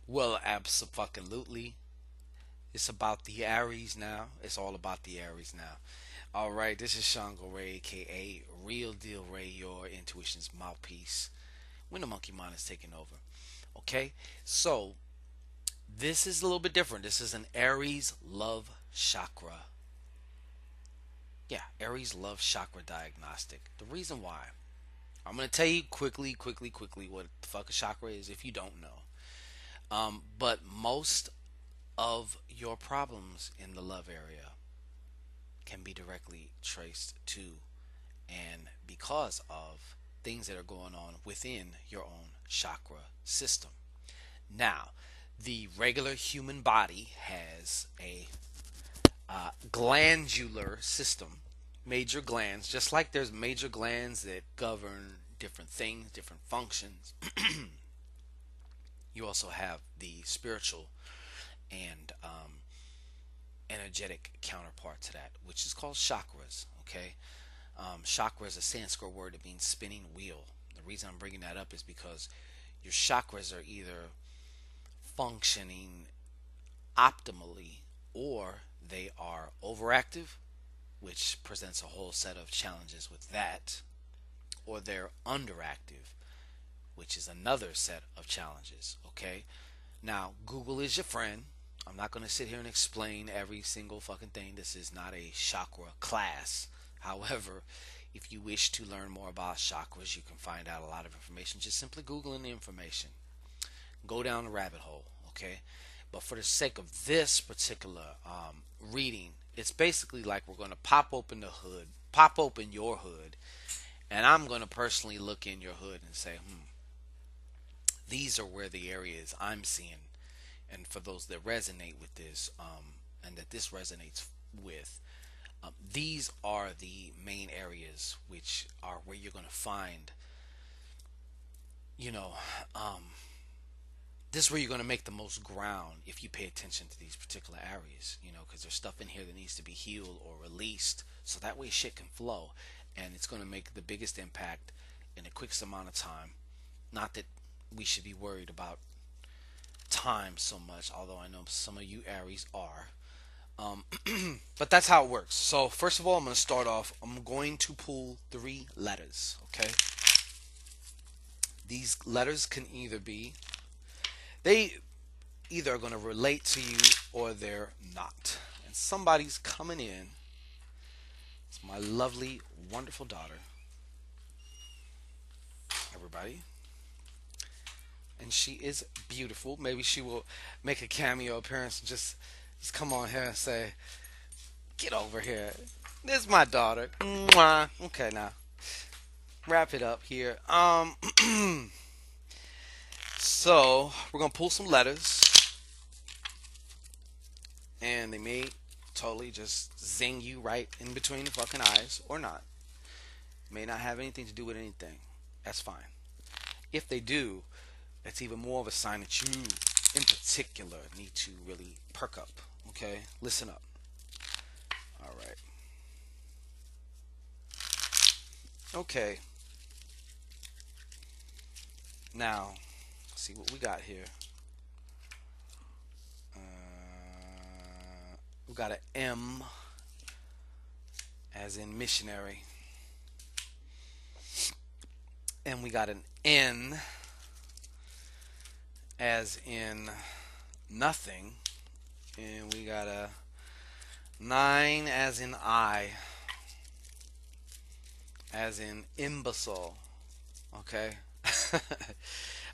Well, absolutely. It's about the Aries now. It's all about the Aries now. All right, this is Shango Rei, aka Real Deal Ray, your intuition's mouthpiece. When the monkey mind is taking over. Okay, so this is a little bit different. This is an Aries love chakra. Yeah, Aries love chakra diagnostic. The reason why I'm gonna tell you quickly what the fuck a chakra is if you don't know. But most of your problems in the love area can be directly traced to and because of things that are going on within your own chakra system. Now, the regular human body has a glandular system, major glands, just like there's major glands that govern different things, different functions. You also have the spiritual and energetic counterpart to that, which is called chakras. Okay, chakra is a Sanskrit word that means spinning wheel. The reason I'm bringing that up is because your chakras are either functioning optimally or they are overactive, which presents a whole set of challenges with that, or they're underactive, which is another set of challenges. Okay, now Google is your friend. I'm not going to sit here and explain every single fucking thing. This is not a chakra class. However, if you wish to learn more about chakras, you can find out a lot of information just simply Googling the information. Go down the rabbit hole, okay? But for the sake of this particular reading, it's basically like we're going to pop open the hood, pop open your hood, and I'm going to personally look in your hood and say, these are where the areas I'm seeing. And for those that resonate with this, and that this resonates with, these are the main areas which are where you're going to find, you know, um, this is where you're going to make the most ground if you pay attention to these particular areas, because there's stuff in here that needs to be healed or released so that way shit can flow. And it's going to make the biggest impact in the quickest amount of time. Not that we should be worried about time so much, although I know some of you Aries are. Um, but that's how it works. So first of all, I'm going to start off. I'm going to pull 3 letters. Okay, these letters can either be they either are going to relate to you or they're not. And somebody's coming in. It's my lovely, wonderful daughter. Everybody. And she is beautiful. Maybe she will make a cameo appearance and just come on here and say, "Get over here. This is my daughter." Mwah. Okay, now wrap it up here. So we're gonna pull some letters, and they may totally just zing you right in between the fucking eyes, or not. May not have anything to do with anything. That's fine. If they do, that's even more of a sign that you, in particular, need to really perk up. Okay, listen up. All right. Okay. Now, see what we got here. We got an M as in missionary, and we got an N as in nothing, and we got a 9 as in I, as in imbecile. Okay.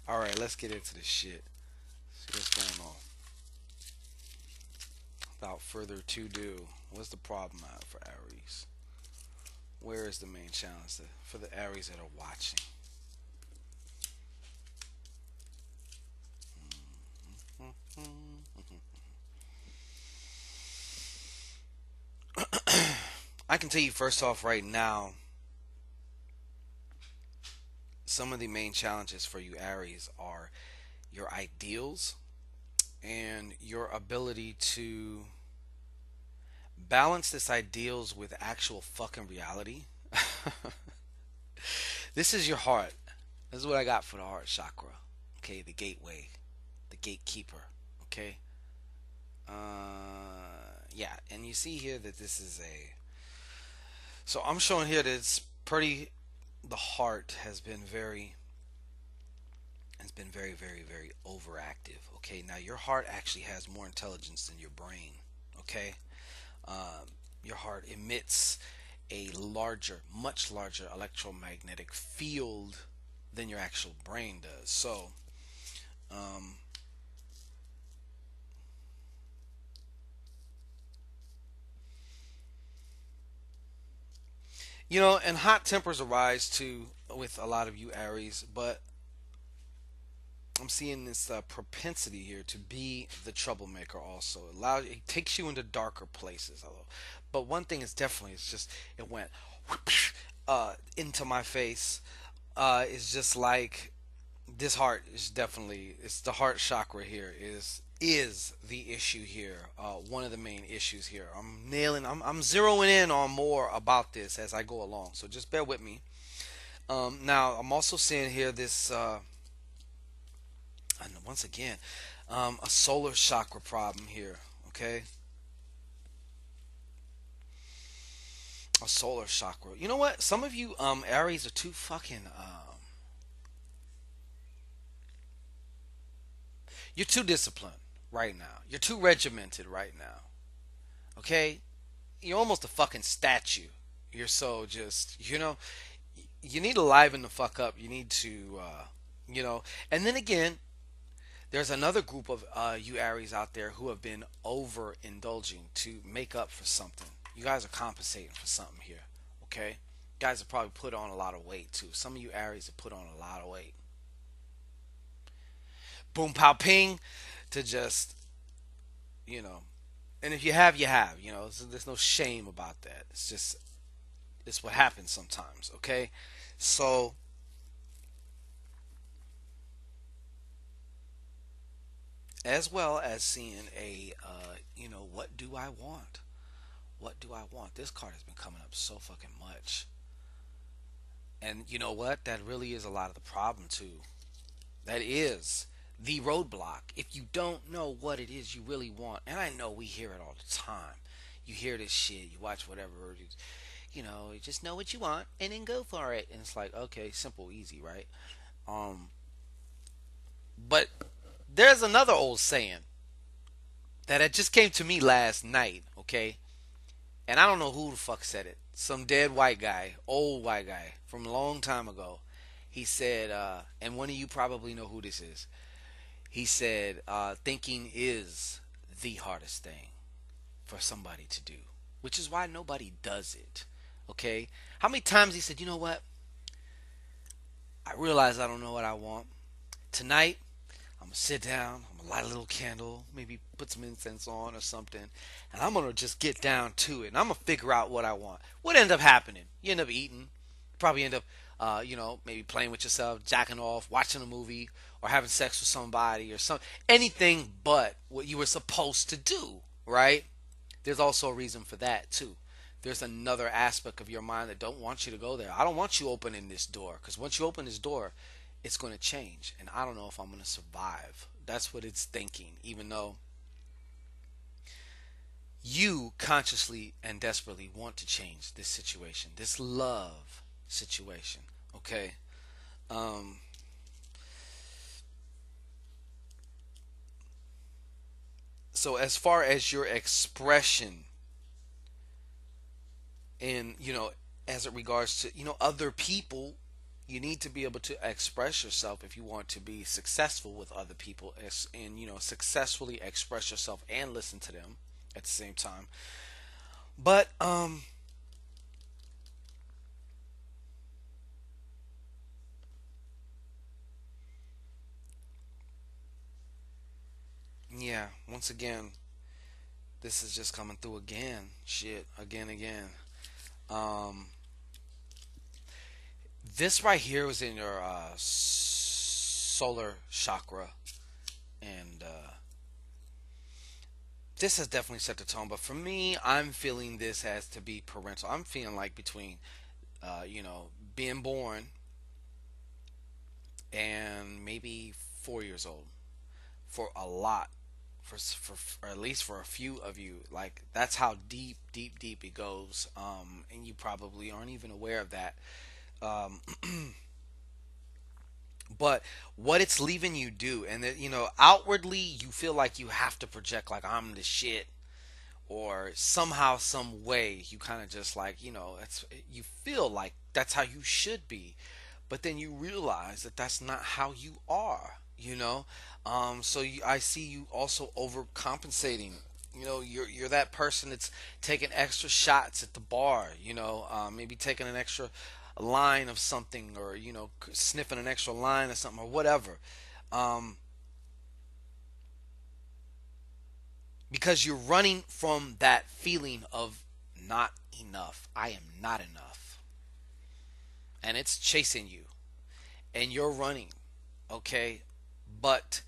All right, let's get into this shit. See what's going on. Without further to do, what's the problem out for Aries? Where is the main challenge for the Aries that are watching? I can tell you first off right now, some of the main challenges for you Aries are your ideals and your ability to balance this ideals with actual fucking reality. This is your heart. This is what I got for the heart chakra. Okay, the gateway. The gatekeeper. Okay. Yeah, and you see here that this is a. So I'm showing here that it's pretty. The heart has been very, very overactive. Okay, now your heart actually has more intelligence than your brain. Okay, um, your heart emits a much larger electromagnetic field than your actual brain does. So, um, and hot tempers arise too with a lot of you Aries, but I'm seeing this propensity here to be the troublemaker. Also, it takes you into darker places. But one thing is definitely, it's just it went into my face. It's just like this heart is definitely, it's the heart chakra here is the issue here. One of the main issues here. I'm zeroing in on more about this as I go along. So just bear with me. Now I'm also seeing here this. And once again, a solar chakra problem here. Okay, a solar chakra. You know what? Some of you Aries are too fucking you're too disciplined right now. You're too regimented right now. Okay, you're almost a fucking statue. You're so just you need to liven the fuck up. You need to you know. And then again, there's another group of you Aries out there who have been overindulging to make up for something. You guys are compensating for something here. Okay? You guys have probably put on a lot of weight too. Some of you Aries have put on a lot of weight. Boom, pow, ping, to just, you know. And if you have, you have. So there's no shame about that. It's what happens sometimes. Okay? So, as well as seeing what do I want? What do I want? This card has been coming up so fucking much. And you know what? That really is a lot of the problem too. That is the roadblock. If you don't know what it is you really want, and I know we hear it all the time. You hear this shit, you watch whatever, you just know what you want and then go for it. And it's like, okay, simple, easy, right? Um, but there's another old saying that it just came to me last night, okay? And I don't know who the fuck said it. Some dead white guy, old white guy from a long time ago. He said, and one of you probably know who this is. He said, thinking is the hardest thing for somebody to do, which is why nobody does it. Okay? How many times he said, you know what? I realize I don't know what I want. Tonight, I'm gonna sit down, I'm gonna light a little candle, maybe put some incense on or something, and I'm gonna just get down to it. And I'm gonna figure out what I want. What end up happening? You end up eating, probably end up, maybe playing with yourself, jacking off, watching a movie, or having sex with somebody or anything but what you were supposed to do. Right? There's also a reason for that too. There's another aspect of your mind that don't want you to go there. I don't want you opening this door, because once you open this door, it's going to change, and I don't know if I'm going to survive. That's what it's thinking, even though you consciously and desperately want to change this situation, this love situation. Okay. Um, so as far as your expression, and as it regards to other people, you need to be able to express yourself if you want to be successful with other people, and successfully express yourself and listen to them at the same time. But yeah, once again, this is just coming through again. Shit, again. um this right here was in your solar chakra, and this has definitely set the tone. But for me, I'm feeling this has to be parental. I'm feeling like between being born and maybe 4 years old. for a lot, for at least for a few of you. Like that's how deep, deep, deep it goes. And you probably aren't even aware of that. Um, but what it's leaving you do, and that, outwardly you feel like you have to project like I'm the shit, or somehow, some way, you kind of just like, it's, you feel like that's how you should be, but then you realize that that's not how you are. So I see you also overcompensating. You're that person that's taking extra shots at the bar. Maybe taking an extra line of something, or sniffing an extra line or something, or whatever. Um, because you're running from that feeling of not enough. I am not enough, and it's chasing you, and you're running. Okay, but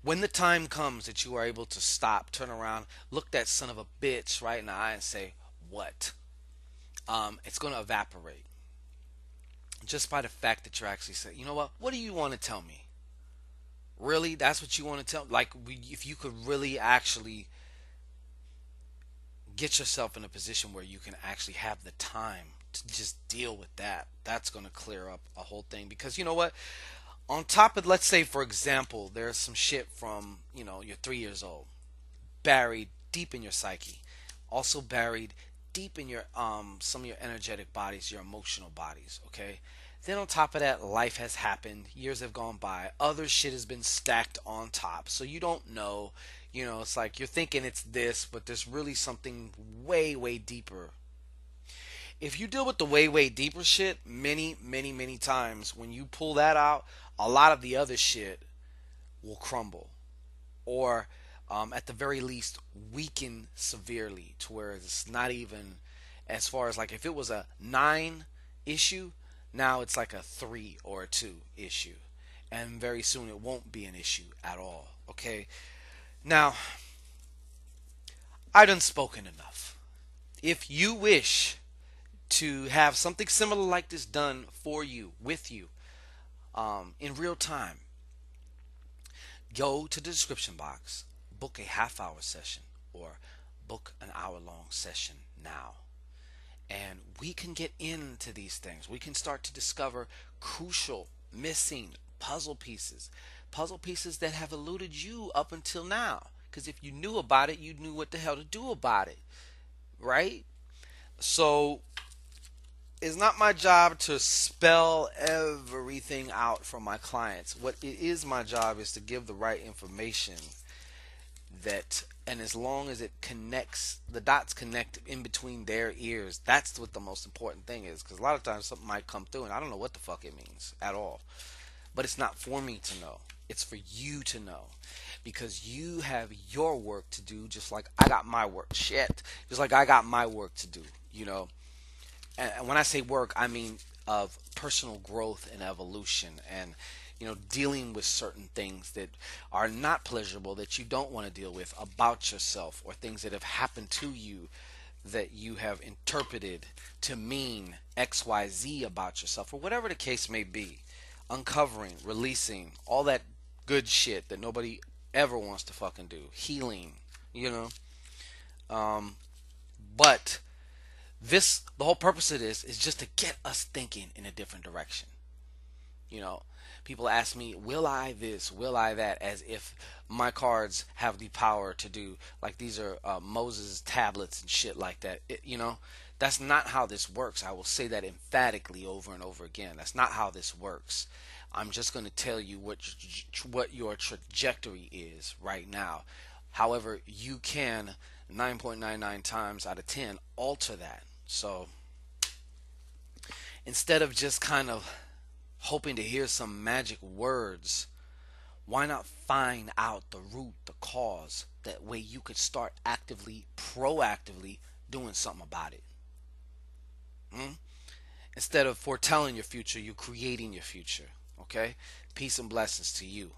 when the time comes that you are able to stop, turn around, look that son of a bitch right in the eye and say, "What?" It's going to evaporate just by the fact that you're actually saying, "You know what? What do you want to tell me? Really? That's what you want to tell?" Like, if you could really actually get yourself in a position where you can actually have the time to just deal with that, that's going to clear up a whole thing. Because you know what? On top of, let's say, for example, there's some shit from, you're 3 years old, buried deep in your psyche, also buried deep in your some of your energetic bodies, your emotional bodies. Okay. Then on top of that, life has happened, years have gone by, other shit has been stacked on top, so you don't know. It's like you're thinking it's this, but there's really something way, way deeper. If you deal with the way, way deeper shit many, many, many times, when you pull that out, a lot of the other shit will crumble, or at the very least weaken severely, to where it's not even, as far as, like, if it was a 9 issue, now it's like a 3 or a 2 issue, and very soon it won't be an issue at all. Okay. Now, I done spoken enough. If you wish to have something similar like this done for you, with you, in real time, go to the description box, book a half-hour session, or book an hour-long session now. And we can get into these things. We can start to discover crucial, missing puzzle pieces that have eluded you up until now. Because if you knew about it, you knew what the hell to do about it, right? So it's not my job to spell everything out for my clients. What it is my job is to give the right information, that, and as long as it connects, the dots connect in between their ears, that's what the most important thing is. Because a lot of times something might come through and I don't know what the fuck it means at all. But it's not for me to know. It's for you to know. Because you have your work to do, just like I got my work. Shit. Just like I got my work to do, And when I say work, I mean of personal growth and evolution, and dealing with certain things that are not pleasurable, that you don't want to deal with about yourself, or things that have happened to you that you have interpreted to mean XYZ about yourself, or whatever the case may be. Uncovering, releasing, all that good shit that nobody ever wants to fucking do. Healing, you know. Um, but the whole purpose of this is just to get us thinking in a different direction. You know, people ask me, will I this, will I that, as if my cards have the power to do, like these are Moses tablets and shit like that. That's not how this works. I will say that emphatically over and over again. That's not how this works. I'm just going to tell you what your trajectory is right now. However, you can 9.99 times out of 10 alter that. So instead of just kind of hoping to hear some magic words, why not find out the root, the cause? That way you could start actively, proactively doing something about it. Instead of foretelling your future, you're creating your future. Okay? Peace and blessings to you.